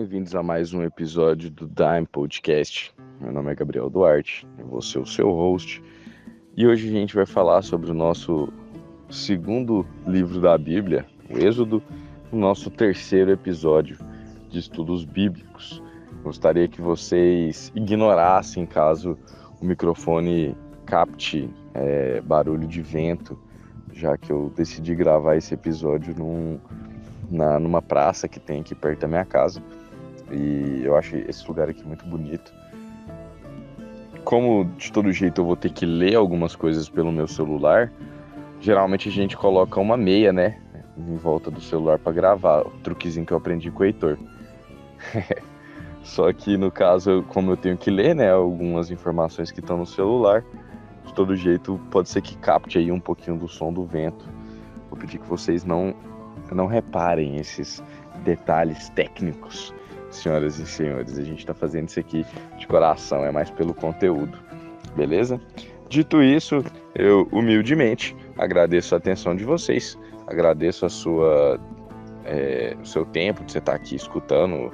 Bem-vindos a mais um episódio do Dime Podcast. Meu nome é Gabriel Duarte, eu vou ser o seu host. E hoje a gente vai falar sobre o nosso segundo livro da Bíblia, o Êxodo, o nosso terceiro episódio de estudos bíblicos. Gostaria que vocês ignorassem caso o microfone capte barulho de vento, já que eu decidi gravar esse episódio numa praça que tem aqui perto da minha casa. E eu acho esse lugar aqui muito bonito. Como de todo jeito eu vou ter que ler algumas coisas pelo meu celular, geralmente a gente coloca uma meia, né, em volta do celular para gravar, o truquezinho que eu aprendi com o Heitor. Só que no caso, como eu tenho que ler, né, algumas informações que estão no celular, de todo jeito pode ser que capte aí um pouquinho do som do vento. Vou pedir que vocês não reparem esses detalhes técnicos, senhoras e senhores. A gente está fazendo isso aqui de coração, é mais pelo conteúdo, beleza? Dito isso, eu humildemente agradeço a atenção de vocês, agradeço o seu tempo de você estar aqui escutando o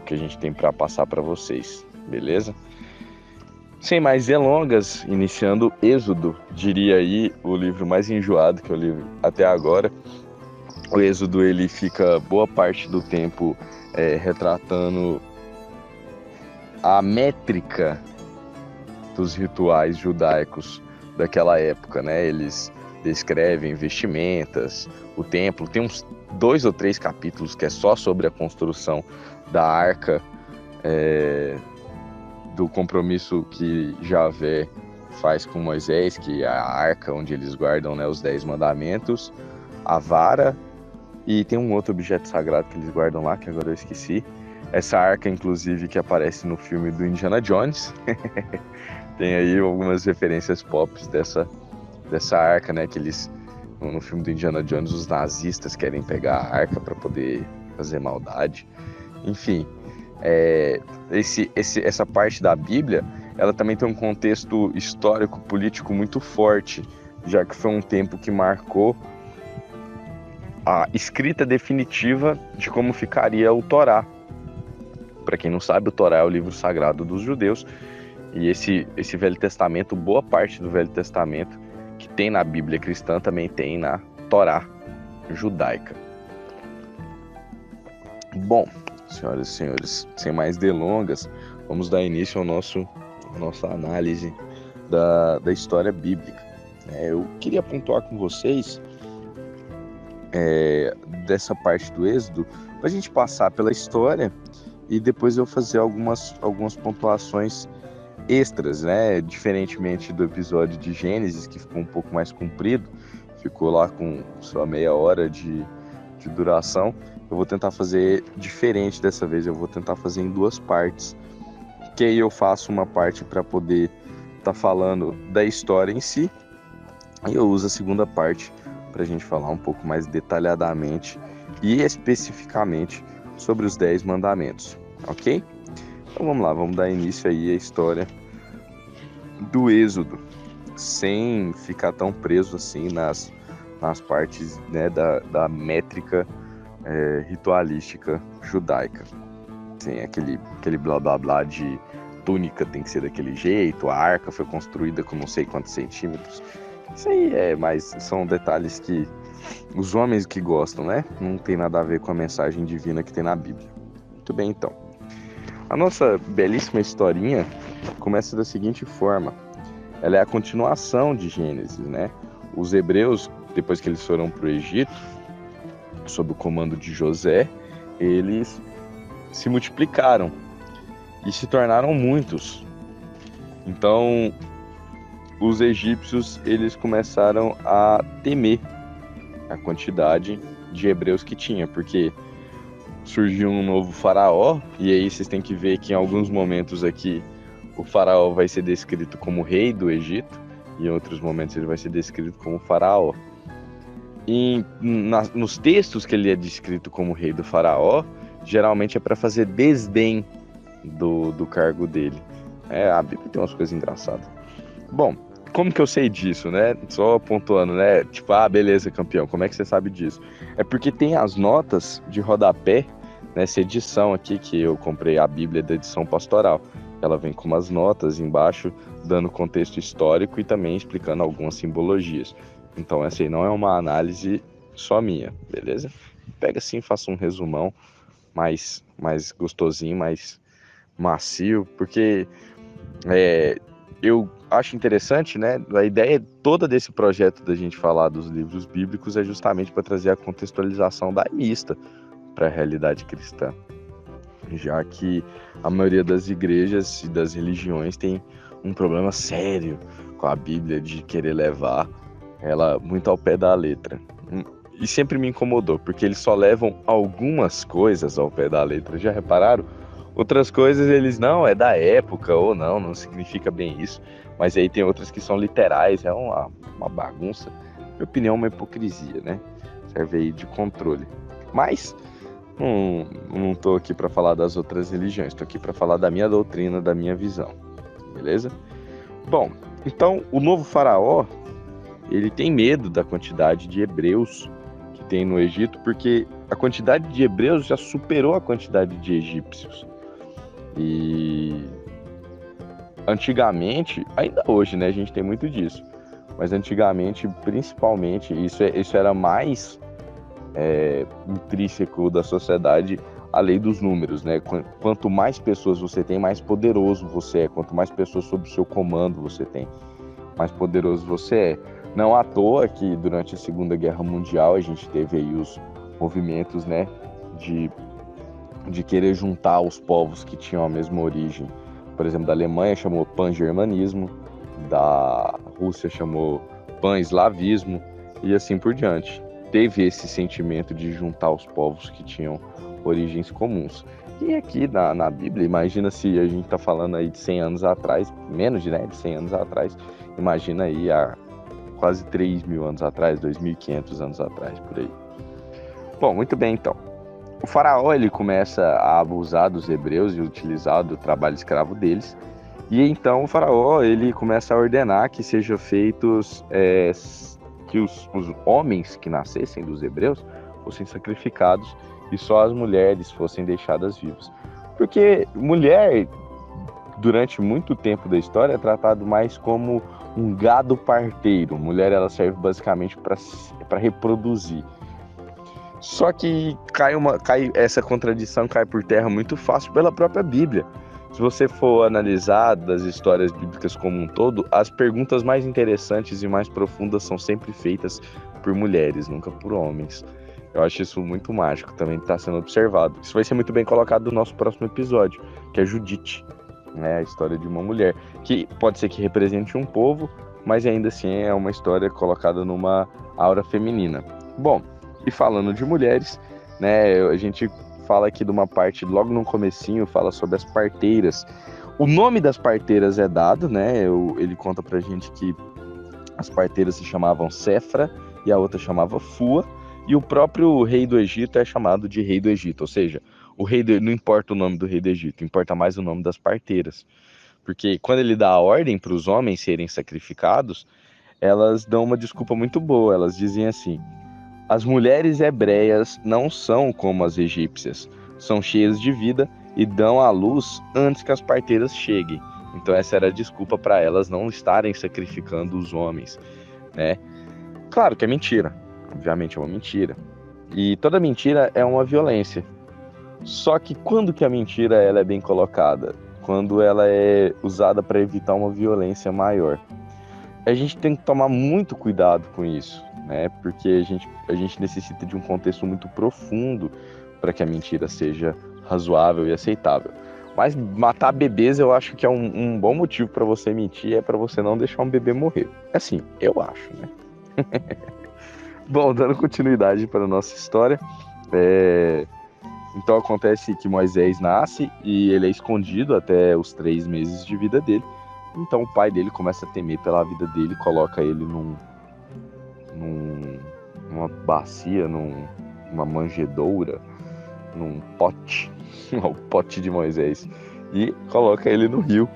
que a gente tem para passar para vocês, beleza? Sem mais delongas, iniciando Êxodo, diria aí o livro mais enjoado que eu li até agora. O Êxodo, ele fica boa parte do tempo retratando a métrica dos rituais judaicos daquela época, né? Eles descrevem vestimentas, o templo. Tem uns 2 ou 3 capítulos que é só sobre a construção da arca, do compromisso que Javé faz com Moisés, que é a arca onde eles guardam, né, os 10 mandamentos, a vara. E tem um outro objeto sagrado que eles guardam lá, que agora eu esqueci. Essa arca, inclusive, que aparece no filme do Indiana Jones. Tem aí algumas referências pop dessa arca, né? Que eles, no filme do Indiana Jones, os nazistas querem pegar a arca para poder fazer maldade. Enfim, essa parte da Bíblia, ela também tem um contexto histórico, político muito forte, já que foi um tempo que marcou a escrita definitiva de como ficaria o Torá. Para quem não sabe, o Torá é o livro sagrado dos judeus, e esse Velho Testamento, boa parte do Velho Testamento que tem na Bíblia cristã também tem na Torá judaica. Bom, senhoras e senhores, sem mais delongas, vamos dar início à nossa análise da história bíblica. Eu queria pontuar com vocês dessa parte do Êxodo, para a gente passar pela história e depois eu fazer algumas pontuações extras, né? Diferentemente do episódio de Gênesis, que ficou um pouco mais comprido, ficou lá com só meia hora de duração. Eu vou tentar fazer diferente dessa vez, eu vou tentar fazer em 2 partes, que aí eu faço uma parte para poder estar falando da história em si, e eu uso a segunda parte para a gente falar um pouco mais detalhadamente e especificamente sobre os 10 mandamentos, ok? Então vamos lá, vamos dar início aí à história do Êxodo, sem ficar tão preso assim nas partes, né, da métrica ritualística judaica. Tem aquele blá blá blá de túnica tem que ser daquele jeito, a arca foi construída com não sei quantos centímetros. Isso aí mas são detalhes que os homens que gostam, né? Não tem nada a ver com a mensagem divina que tem na Bíblia. Muito bem, então. A nossa belíssima historinha começa da seguinte forma. Ela é a continuação de Gênesis, né? Os hebreus, depois que eles foram para o Egito, sob o comando de José, eles se multiplicaram e se tornaram muitos. Então, os egípcios, eles começaram a temer a quantidade de hebreus que tinha, porque surgiu um novo faraó, e aí vocês têm que ver que em alguns momentos aqui o faraó vai ser descrito como rei do Egito, e em outros momentos ele vai ser descrito como faraó. E nos textos que ele é descrito como rei do faraó, geralmente é para fazer desdém do cargo dele. A Bíblia tem umas coisas engraçadas. Bom, como que eu sei disso, né? Só pontuando, né? Tipo, beleza, campeão, como é que você sabe disso? É porque tem as notas de rodapé nessa edição aqui que eu comprei, a Bíblia da edição pastoral. Ela vem com umas notas embaixo, dando contexto histórico e também explicando algumas simbologias. Então essa aí não é uma análise só minha, beleza? Pega assim, faça um resumão mais gostosinho, mais macio, porque eu acho interessante, né? A ideia toda desse projeto da gente falar dos livros bíblicos é justamente para trazer a contextualização da mista para a realidade cristã, já que a maioria das igrejas e das religiões tem um problema sério com a Bíblia de querer levar ela muito ao pé da letra. E sempre me incomodou, porque eles só levam algumas coisas ao pé da letra. Já repararam? Outras coisas eles não, é da época, ou não significa bem isso. Mas aí tem outras que são literais, é uma bagunça. Na minha opinião, uma hipocrisia, né? Serve aí de controle. Mas não tô aqui para falar das outras religiões, tô aqui para falar da minha doutrina, da minha visão. Beleza? Bom, então o novo faraó, ele tem medo da quantidade de hebreus que tem no Egito, porque a quantidade de hebreus já superou a quantidade de egípcios. E antigamente, ainda hoje, né, a gente tem muito disso, mas antigamente, principalmente, isso era mais intrínseco da sociedade, a lei dos números, né? Quanto mais pessoas você tem, mais poderoso você é. Quanto mais pessoas sob o seu comando você tem, mais poderoso você é. Não à toa que durante a Segunda Guerra Mundial a gente teve aí os movimentos, né, de querer juntar os povos que tinham a mesma origem. Por exemplo, da Alemanha chamou pan-germanismo, da Rússia chamou pan-eslavismo e assim por diante. Teve esse sentimento de juntar os povos que tinham origens comuns. E aqui na Bíblia, imagina se a gente está falando aí de 100 anos atrás, menos de 100 anos atrás, imagina aí há quase 3.000 anos atrás, 2.500 anos atrás, por aí. Bom, muito bem então. O faraó, ele começa a abusar dos hebreus e utilizar do trabalho escravo deles. E então o faraó, ele começa a ordenar que sejam feitos, que os homens que nascessem dos hebreus fossem sacrificados e só as mulheres fossem deixadas vivas. Porque mulher, durante muito tempo da história, é tratado mais como um gado parteiro. Mulher, ela serve basicamente para reproduzir. Só que essa contradição cai por terra muito fácil pela própria Bíblia. Se você for analisar das histórias bíblicas como um todo, as perguntas mais interessantes e mais profundas são sempre feitas por mulheres, nunca por homens. Eu acho isso muito mágico, também está sendo observado. Isso vai ser muito bem colocado no nosso próximo episódio, que é Judite, né? A história de uma mulher, que pode ser que represente um povo, mas ainda assim é uma história colocada numa aura feminina. Bom, e falando de mulheres, né, a gente fala aqui de uma parte, logo no comecinho, fala sobre as parteiras. O nome das parteiras é dado, né? Ele conta pra gente que as parteiras se chamavam Sefra e a outra chamava Fua, e o próprio rei do Egito é chamado de rei do Egito, ou seja, não importa o nome do rei do Egito, importa mais o nome das parteiras. Porque quando ele dá a ordem para os homens serem sacrificados, elas dão uma desculpa muito boa, elas dizem assim: as mulheres hebreias não são como as egípcias, são cheias de vida e dão à luz antes que as parteiras cheguem. Então essa era a desculpa para elas não estarem sacrificando os homens, né? Claro que é mentira, obviamente é uma mentira. E toda mentira é uma violência. Só que quando que a mentira ela é bem colocada? Quando ela é usada para evitar uma violência maior. A gente tem que tomar muito cuidado com isso, né? Porque a gente necessita de um contexto muito profundo para que a mentira seja razoável e aceitável. Mas matar bebês eu acho que é um bom motivo para você mentir, é para você não deixar um bebê morrer. Assim, eu acho, né? Bom, dando continuidade para a nossa história, então acontece que Moisés nasce e ele é escondido até os 3 meses de vida dele. Então o pai dele começa a temer pela vida dele, coloca ele numa bacia, numa manjedoura, num pote, o pote de Moisés, e coloca ele no rio.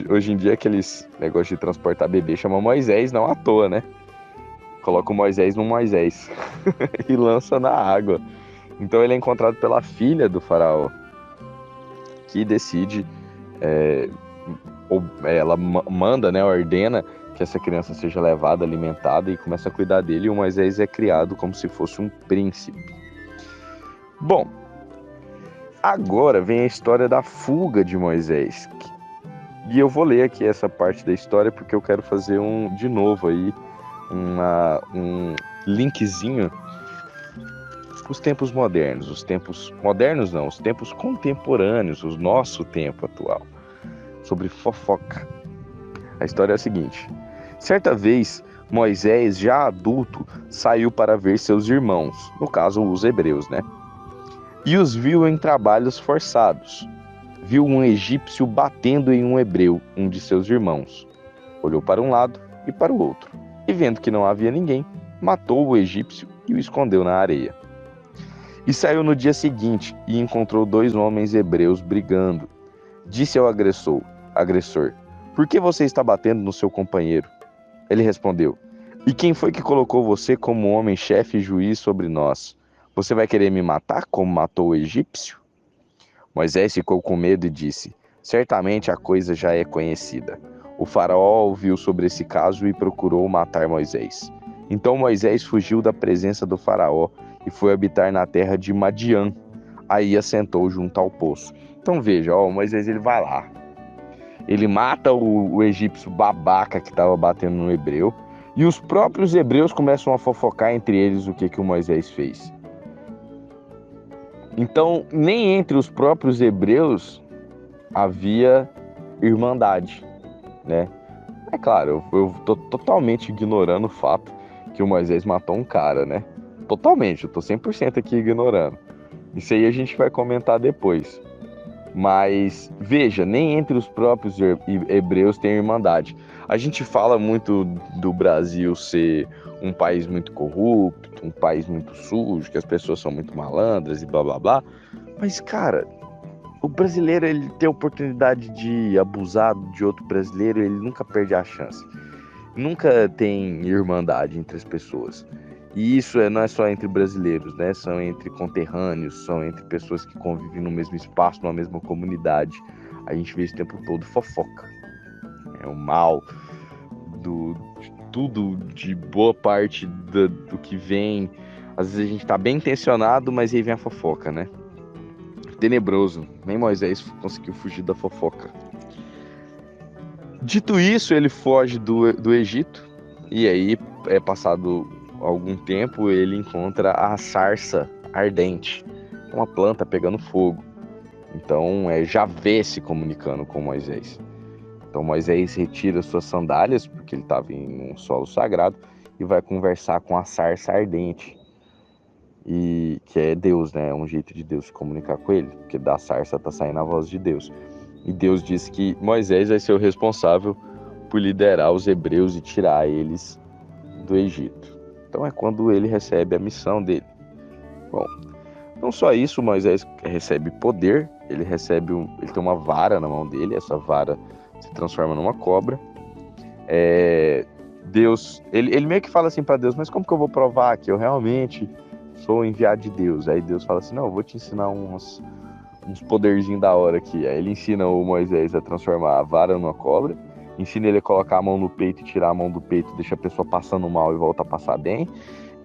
Hoje em dia aqueles negócios de transportar bebê chama Moisés, não à toa, né? Coloca o Moisés no Moisés e lança na água. Então ele é encontrado pela filha do faraó, que decide, ela manda, né, ordena que essa criança seja levada, alimentada e começa a cuidar dele. E o Moisés é criado como se fosse um príncipe. Bom, agora vem a história da fuga de Moisés. E eu vou ler aqui essa parte da história porque eu quero fazer de novo aí um linkzinho com os tempos modernos. Os tempos modernos não, os tempos contemporâneos, o nosso tempo atual. Sobre fofoca. A história é a seguinte: certa vez, Moisés, já adulto, saiu para ver seus irmãos, no caso os hebreus, né? E os viu em trabalhos forçados. Viu um egípcio batendo em um hebreu, um de seus irmãos. Olhou para um lado e para o outro, e vendo que não havia ninguém, matou o egípcio e o escondeu na areia. E saiu no dia seguinte e encontrou 2 homens hebreus brigando. Disse ao agressor: por que você está batendo no seu companheiro? Ele respondeu: e quem foi que colocou você como homem, chefe e juiz sobre nós? Você vai querer me matar como matou o egípcio? Moisés ficou com medo e disse: certamente a coisa já é conhecida. O faraó ouviu sobre esse caso e procurou matar Moisés. Então Moisés fugiu da presença do faraó e foi habitar na terra de Madiã. Aí assentou junto ao poço. Então veja, Moisés ele vai lá. Ele mata o egípcio babaca que estava batendo no hebreu. E os próprios hebreus começam a fofocar entre eles o que o Moisés fez. Então, nem entre os próprios hebreus havia irmandade, né? É claro, eu tô totalmente ignorando o fato que o Moisés matou um cara, né? Totalmente, eu tô 100% aqui ignorando. Isso aí a gente vai comentar depois. Mas, veja, nem entre os próprios hebreus tem irmandade. A gente fala muito do Brasil ser um país muito corrupto, um país muito sujo, que as pessoas são muito malandras e blá blá blá. Mas, cara, o brasileiro, ele tem a oportunidade de abusar de outro brasileiro, ele nunca perde a chance. Nunca tem irmandade entre as pessoas. E isso não é só entre brasileiros, né? São entre conterrâneos, são entre pessoas que convivem no mesmo espaço, numa mesma comunidade. A gente vê esse tempo todo fofoca. É o mal de tudo, de boa parte do que vem. Às vezes a gente tá bem intencionado, mas aí vem a fofoca, né? Tenebroso. Nem Moisés conseguiu fugir da fofoca. Dito isso, ele foge do Egito. E aí, passado algum tempo, ele encontra a sarça ardente, uma planta pegando fogo. Então é Javé se comunicando com Moisés. Então Moisés retira suas sandálias, porque ele estava em um solo sagrado, e vai conversar com a sarça ardente, e que é Deus, né? É um jeito de Deus se comunicar com ele, porque da sarça está saindo a voz de Deus. E Deus diz que Moisés vai ser o responsável por liderar os hebreus e tirar eles do Egito. Então é quando ele recebe a missão dele. Bom, não só isso, Moisés recebe poder, ele tem uma vara na mão dele, essa vara se transforma numa cobra. Deus, ele meio que fala assim para Deus: mas como que eu vou provar que eu realmente sou enviado de Deus? Aí Deus fala assim: não, eu vou te ensinar uns poderzinhos da hora aqui. Aí ele ensina o Moisés a transformar a vara numa cobra, ensina ele a colocar a mão no peito e tirar a mão do peito, deixa a pessoa passando mal e volta a passar bem,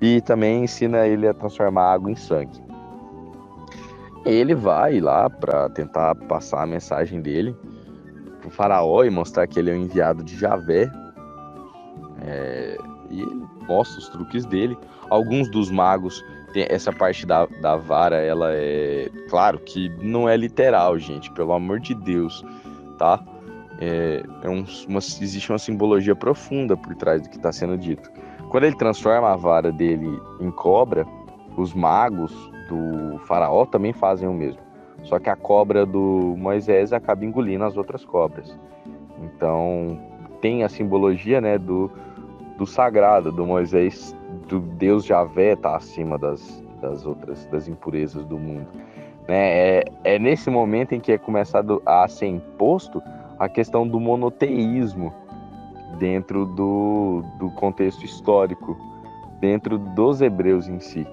e também ensina ele a transformar água em sangue. Ele vai lá para tentar passar a mensagem dele pro faraó e mostrar que ele é o enviado de Javé. E ele mostra os truques dele. Alguns dos magos tem essa parte da vara, ela é... Claro que não é literal, gente, pelo amor de Deus, tá? Existe uma simbologia profunda por trás do que está sendo dito. Quando ele transforma a vara dele em cobra, os magos do faraó também fazem o mesmo. Só que a cobra do Moisés acaba engolindo as outras cobras. Então tem a simbologia, né, do sagrado, do Moisés, do Deus Javé tá acima das impurezas do mundo, né? É nesse momento em que é começado a ser imposto a questão do monoteísmo dentro do contexto histórico, dentro dos hebreus em si.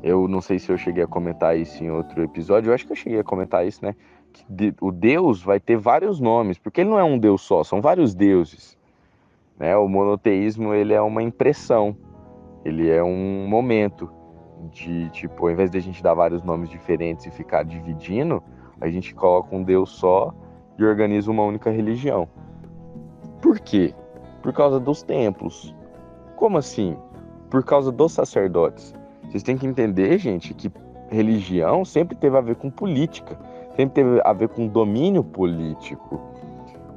Eu não sei se eu cheguei a comentar isso em outro episódio, eu acho que eu cheguei a comentar isso, né? Que o Deus vai ter vários nomes, porque ele não é um Deus só, são vários deuses, né? O monoteísmo, ele é uma impressão, ele é um momento de, tipo, ao invés de a gente dar vários nomes diferentes e ficar dividindo, a gente coloca um Deus só e organiza uma única religião. Por quê? Por causa dos templos. Como assim? Por causa dos sacerdotes. Vocês têm que entender, gente, que religião sempre teve a ver com política, sempre teve a ver com domínio político.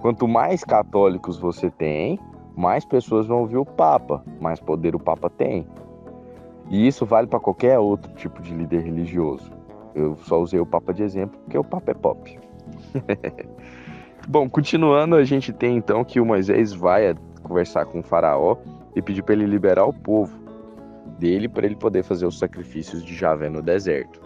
Quanto mais católicos você tem, mais pessoas vão ouvir o Papa, mais poder o Papa tem. E isso vale para qualquer outro tipo de líder religioso. Eu só usei o Papa de exemplo porque o Papa é pop. Bom, continuando, a gente tem então que o Moisés vai conversar com o faraó e pedir para ele liberar o povo dele para ele poder fazer os sacrifícios de Javé no deserto.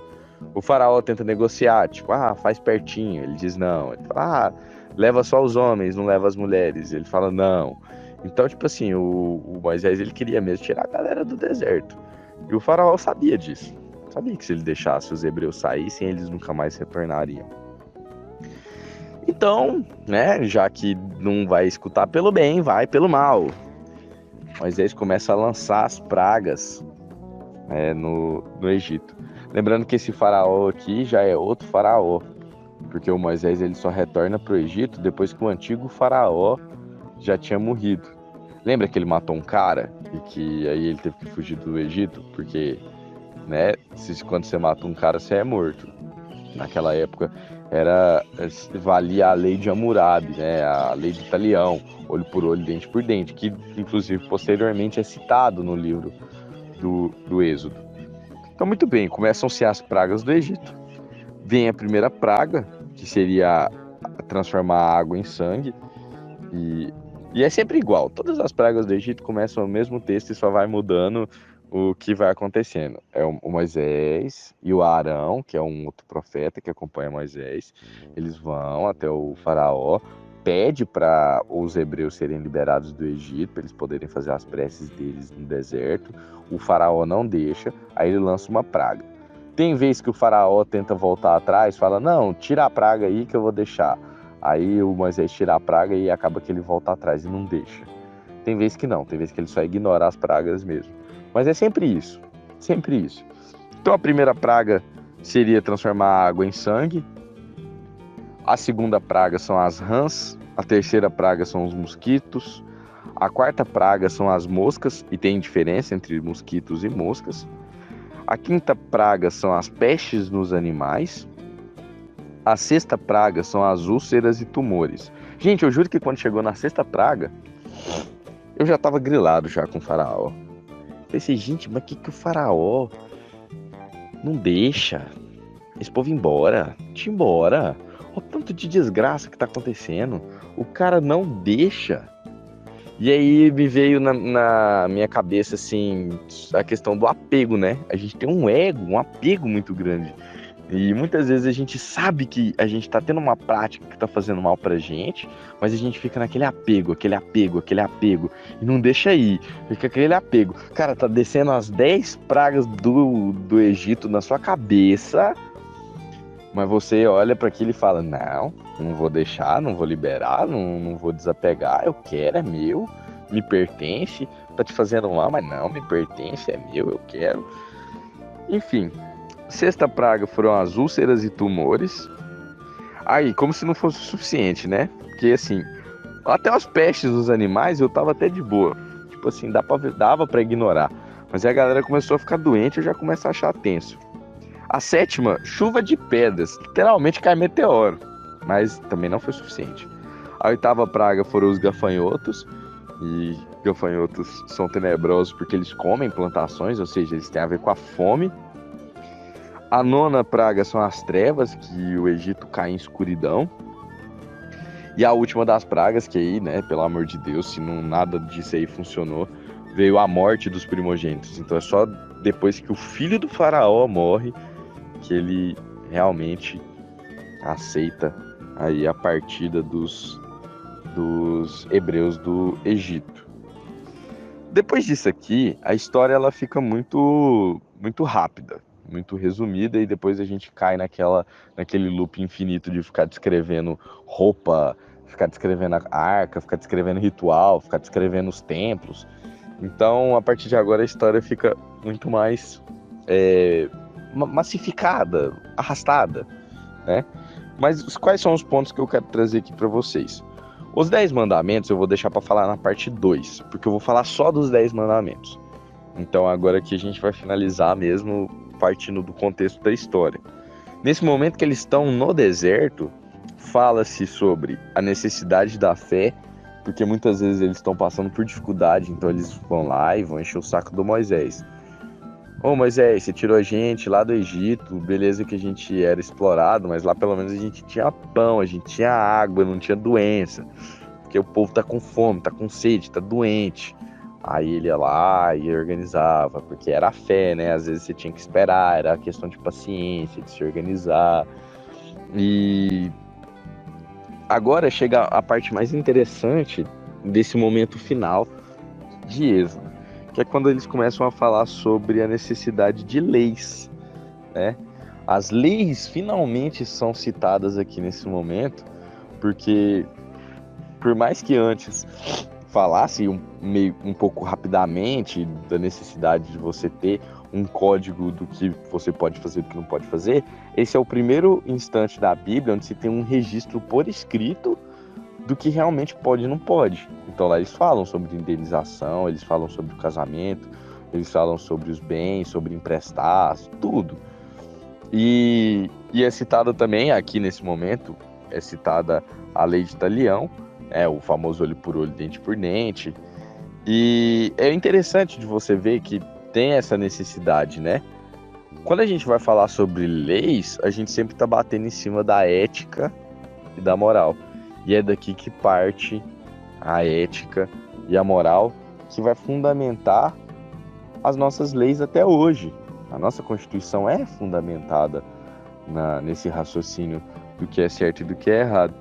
O faraó tenta negociar, tipo, faz pertinho. Ele diz não. Ele fala, leva só os homens, não leva as mulheres. Ele fala não. Então, tipo assim, o Moisés, ele queria mesmo tirar a galera do deserto. E o faraó sabia disso. Sabia que se ele deixasse os hebreus saíssem, eles nunca mais retornariam. Então, né, já que não vai escutar pelo bem, vai pelo mal. Moisés começa a lançar as pragas no Egito. Lembrando que esse faraó aqui já é outro faraó, porque o Moisés ele só retorna para o Egito depois que o antigo faraó já tinha morrido. Lembra que ele matou um cara e que aí ele teve que fugir do Egito? Porque, né, quando você mata um cara, você é morto. Naquela época valia a lei de Hammurabi, né, a lei de Talião, olho por olho, dente por dente, que inclusive posteriormente é citado no livro do Êxodo. Então, muito bem, começam-se as pragas do Egito. Vem a primeira praga, que seria transformar a água em sangue. E é sempre igual. Todas as pragas do Egito começam no mesmo texto e só vai mudando o que vai acontecendo. É o Moisés e o Arão, que é um outro profeta que acompanha Moisés. Eles vão até o faraó, pede para os hebreus serem liberados do Egito, para eles poderem fazer as preces deles no deserto. O faraó não deixa, aí ele lança uma praga. Tem vez que o faraó tenta voltar atrás, fala, não, tira a praga aí que eu vou deixar. Aí o Moisés tira a praga e acaba que ele volta atrás e não deixa. Tem vez que não, tem vez que ele só ignora as pragas mesmo. Mas é sempre isso, sempre isso. Então a primeira praga seria transformar a água em sangue. A segunda praga são as rãs. A terceira praga são os mosquitos. A quarta praga são as moscas, e tem diferença entre mosquitos e moscas. A quinta praga são as pestes nos animais. A sexta praga são as úlceras e tumores. Gente, eu juro que quando chegou na sexta praga, eu já tava grilado já com o faraó. Pensei, gente, mas que o faraó não deixa esse povo ir embora? Deixa ir embora. Olha o tanto de desgraça que tá acontecendo. O cara não deixa. E aí me veio na minha cabeça, assim, a questão do apego, né? A gente tem um ego, um apego muito grande. E muitas vezes a gente sabe que a gente tá tendo uma prática que tá fazendo mal pra gente, mas a gente fica naquele apego, e não deixa ir, fica aquele apego. Cara, tá descendo as 10 pragas do Egito na sua cabeça, mas você olha pra aquilo e fala, não vou deixar, não vou liberar, não vou desapegar, eu quero, é meu, me pertence, tá te fazendo mal, mas não, me pertence, é meu, eu quero. Enfim. Sexta praga foram as úlceras e tumores. Aí, como se não fosse o suficiente, né? Porque assim, até as pestes dos animais eu tava até de boa. Tipo assim, dava pra ignorar. Mas aí a galera começou a ficar doente, eu já começo a achar tenso. A sétima, chuva de pedras. Literalmente cai meteoro. Mas também não foi suficiente. A oitava praga foram os gafanhotos. E gafanhotos são tenebrosos porque eles comem plantações, ou seja, eles têm a ver com a fome. A nona praga são as trevas, que o Egito cai em escuridão. E a última das pragas, que aí, né, pelo amor de Deus, se não nada disso aí funcionou, veio a morte dos primogênitos. Então é só depois que o filho do faraó morre que ele realmente aceita aí a partida dos hebreus do Egito. Depois disso aqui, a história ela fica muito rápida. muito resumida, e depois a gente cai naquele loop infinito de ficar descrevendo roupa, ficar descrevendo a arca, ficar descrevendo ritual, ficar descrevendo os templos. Então, a partir de agora, a história fica muito mais massificada, arrastada, né? Mas quais são os pontos que eu quero trazer aqui para vocês? Os 10 mandamentos eu vou deixar para falar na parte 2, porque eu vou falar só dos 10 mandamentos. Então agora aqui a gente vai finalizar mesmo partindo do contexto da história. Nesse momento que eles estão no deserto, fala-se sobre a necessidade da fé, porque muitas vezes eles estão passando por dificuldade, então eles vão lá e vão encher o saco do Moisés. Ô Moisés, você tirou a gente lá do Egito, beleza que a gente era explorado, mas lá pelo menos a gente tinha pão, a gente tinha água, não tinha doença. Porque o povo tá com fome, tá com sede, tá doente. Aí ele ia lá e organizava, porque era a fé, né? Às vezes você tinha que esperar, era questão de paciência, de se organizar. E agora chega a parte mais interessante desse momento final de Êxodo, que é quando eles começam a falar sobre a necessidade de leis, né? As leis finalmente são citadas aqui nesse momento, porque por mais que antes falasse um pouco rapidamente da necessidade de você ter um código do que você pode fazer e do que não pode fazer, esse é o primeiro instante da Bíblia onde se tem um registro por escrito do que realmente pode e não pode. Então lá eles falam sobre indenização, eles falam sobre o casamento, eles falam sobre os bens, sobre emprestar, tudo. E é citada também, aqui nesse momento, é citada a lei de Talião, o famoso olho por olho, dente por dente. E é interessante de você ver que tem essa necessidade, né? Quando a gente vai falar sobre leis, a gente sempre está batendo em cima da ética e da moral. E é daqui que parte a ética e a moral que vai fundamentar as nossas leis até hoje. A nossa Constituição é fundamentada nesse raciocínio do que é certo e do que é errado.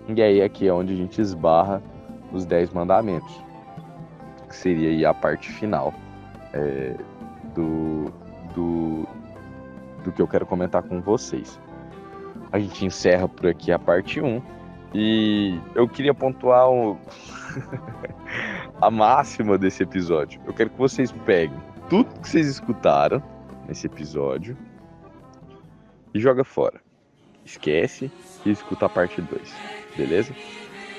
E aí aqui é onde a gente esbarra os 10 mandamentos, que seria aí a parte final do que eu quero comentar com vocês. A gente encerra por aqui a parte 1. E eu queria pontuar a máxima desse episódio. Eu quero que vocês peguem tudo que vocês escutaram nesse episódio e joga fora. Esquece e escuta a parte 2, beleza?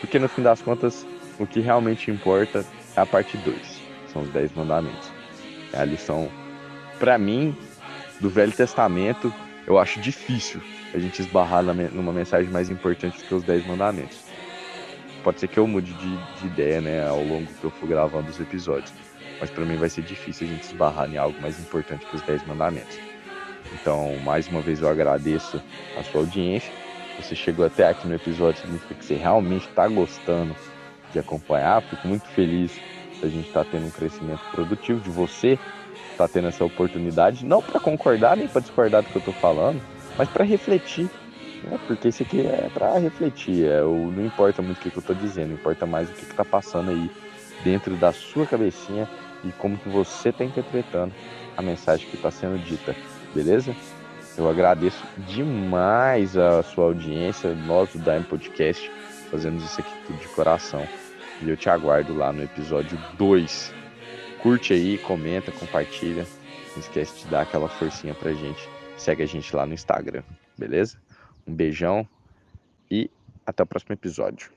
Porque no fim das contas, o que realmente importa é a parte 2. São os 10 mandamentos. É a lição, pra mim, do Velho Testamento. Eu acho difícil a gente esbarrar numa mensagem mais importante do que os 10 mandamentos. Pode ser que eu mude de ideia, né, ao longo que eu for gravando os episódios. Mas para mim vai ser difícil a gente esbarrar em algo mais importante que os 10 mandamentos. Então, mais uma vez eu agradeço a sua audiência. Você chegou até aqui no episódio, significa que você realmente está gostando de acompanhar. Fico muito feliz da gente estar tendo um crescimento produtivo, de você estar tendo essa oportunidade, não para concordar nem para discordar do que eu estou falando, mas para refletir, né? Porque isso aqui é para refletir. Não importa muito o que eu estou dizendo, importa mais o que está passando aí dentro da sua cabecinha e como que você está interpretando a mensagem que está sendo dita, beleza? Eu agradeço demais a sua audiência, nós do Daime Podcast fazemos isso aqui tudo de coração. E eu te aguardo lá no episódio 2. Curte aí, comenta, compartilha. Não esquece de dar aquela forcinha pra gente. Segue a gente lá no Instagram, beleza? Um beijão e até o próximo episódio.